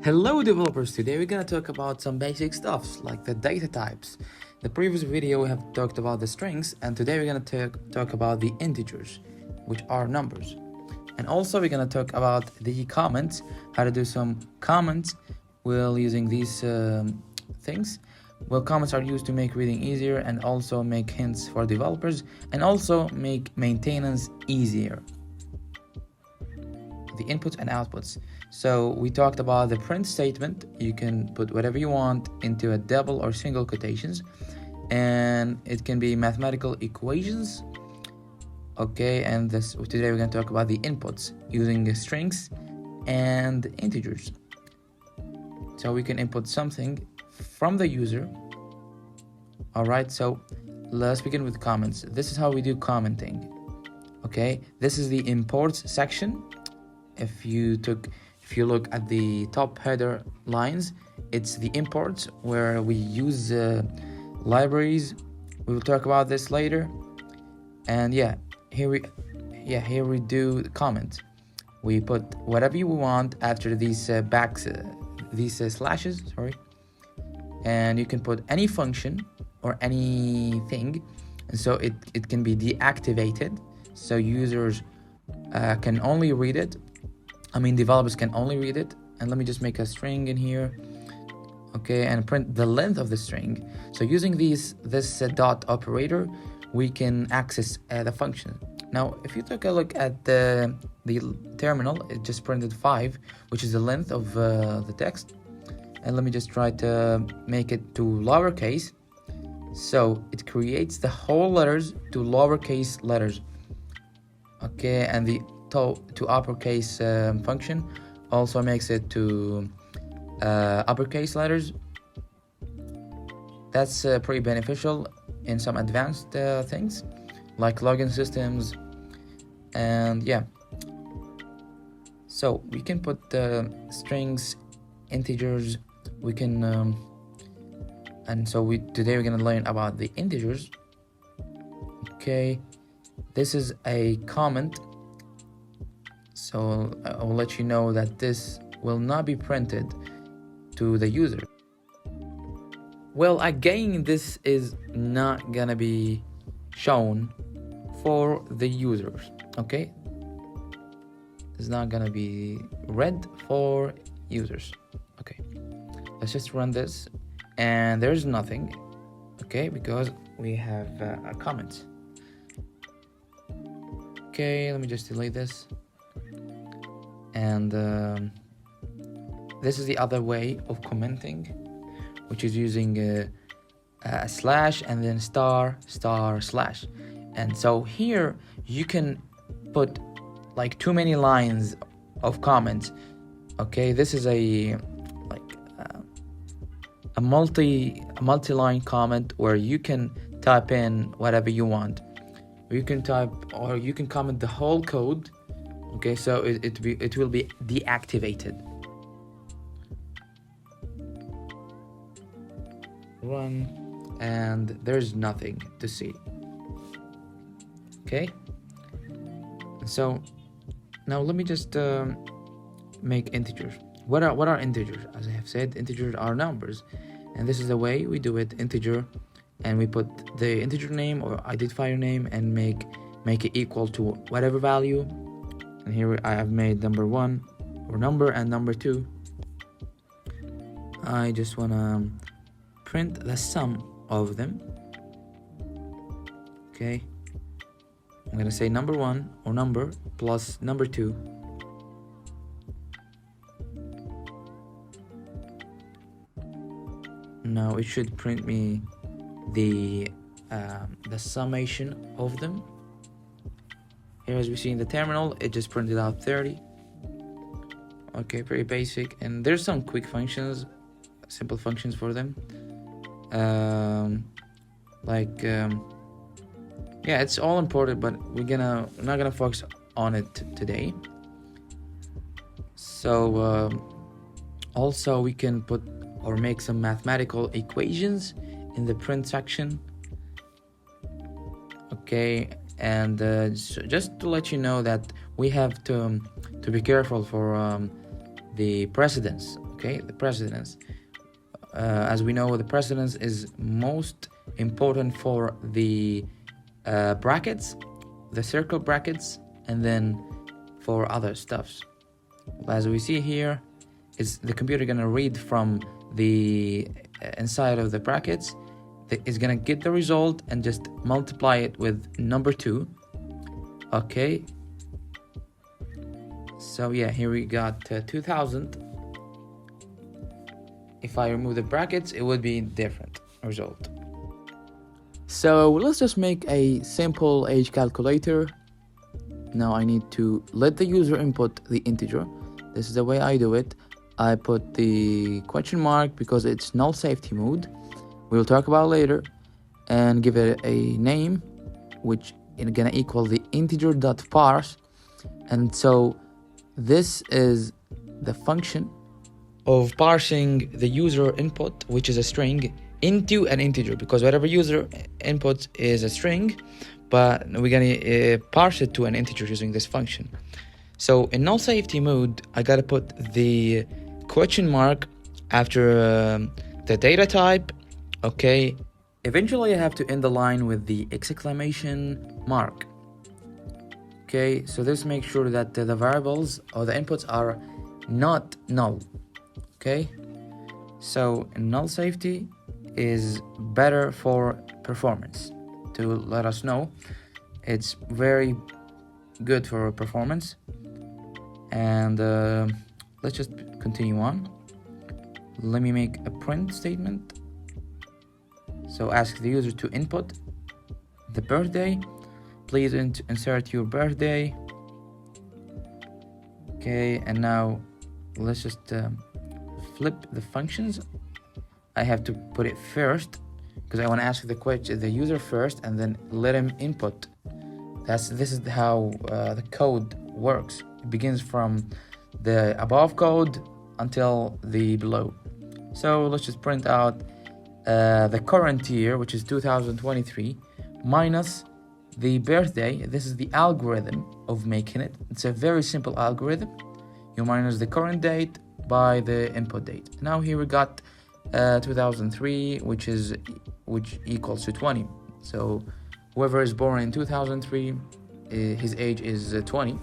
Hello developers, today we're gonna talk about some basic stuffs like the data types. The previous video we have talked about the strings, and today we're gonna talk about the integers, which are numbers. And also we're gonna talk about the comments, how to do some comments while using these things. Well, comments are used to make reading easier and also make hints for developers and also make maintenance easier. The inputs and outputs. So we talked about the print statement. You can put whatever you want into a double or single quotations, and it can be mathematical equations. Okay, and today we're going to talk about the inputs using the strings and integers. So we can input something from the user. All right, so let's begin with comments. This is how we do commenting. Okay, this is the imports section. If you look at the top header lines, it's the imports where we use libraries. We will talk about this later. And here we do the comment. We put whatever you want after these slashes, and you can put any function or anything, and so it can be deactivated, so users can only read it. Developers can only read it. And let me just make a string in here, okay, and print the length of the string. So using this dot operator, we can access the function. Now, if you take a look at the terminal, it just printed 5, which is the length of the text. And let me just try to make it to lowercase. So it creates the whole letters to lowercase letters, okay, and the to uppercase function also makes it to uppercase letters. That's pretty beneficial in some advanced things like login systems. And so we can put strings, integers. We can and so today we're going to learn about the integers. Okay, this is a comment. So I will let you know that this will not be printed to the user. Well, again, this is not gonna be shown for the users, okay? It's not gonna be read for users. Okay, let's just run this, and there's nothing, okay, because we have a comment. Okay, let me just delete this. And this is the other way of commenting, which is using a slash and then star slash. And so here you can put like too many lines of comments. Okay, this is a multi-line comment where you can type in whatever you want. You can type, or you can comment the whole code. Okay, so it will be deactivated. Run, and there's nothing to see. Okay, so now let me just make integers. What are integers? As I have said, integers are numbers, and this is the way we do it. Integer, and we put the integer name or identifier name and make it equal to whatever value. And here I have made number 1 or number and number 2. I just want to print the sum of them. Okay, I'm going to say number 1 or number plus number 2. Now it should print me the summation of them. Here, as we see in the terminal, it just printed out 30. Okay, pretty basic. And there's some quick functions, simple functions for them. It's all important, but we're not gonna focus on it today. So also we can put or make some mathematical equations in the print section. Okay. And just to let you know that we have to be careful for the precedence. Okay, the precedence. As we know, the precedence is most important for the brackets, the circle brackets, and then for other stuffs. As we see here, is the computer gonna read from the inside of the brackets. It's gonna get the result and just multiply it with number 2. Okay. So yeah, here we got 2000. If I remove the brackets, it would be different result. So let's just make a simple age calculator. Now I need to let the user input the integer. This is the way I do it. I put the question mark because it's null safety mode. We'll talk about later, and give it a name, which is gonna equal the integer.parse. And so this is the function of parsing the user input, which is a string, into an integer, because whatever user input is a string, but we're gonna parse it to an integer using this function. So in null safety mode, I gotta put the question mark after the data type. Okay, eventually I have to end the line with the exclamation mark. Okay, so this makes sure that the variables or the inputs are not null. Okay, so null safety is better for performance, to let us know. It's very good for performance. And let's just continue on. Let me make a print statement. So ask the user to input the birthday. Please insert your birthday. Okay, and now let's just flip the functions. I have to put it first because I want to ask the user first and then let him input. This is how the code works. It begins from the above code until the below. So let's just print out the current year, which is 2023, minus the birthday. This is the algorithm of making it. It's a very simple algorithm. You minus the current date by the input date. Now here we got 2003, which equals to 20. So whoever is born in 2003, his age is 20.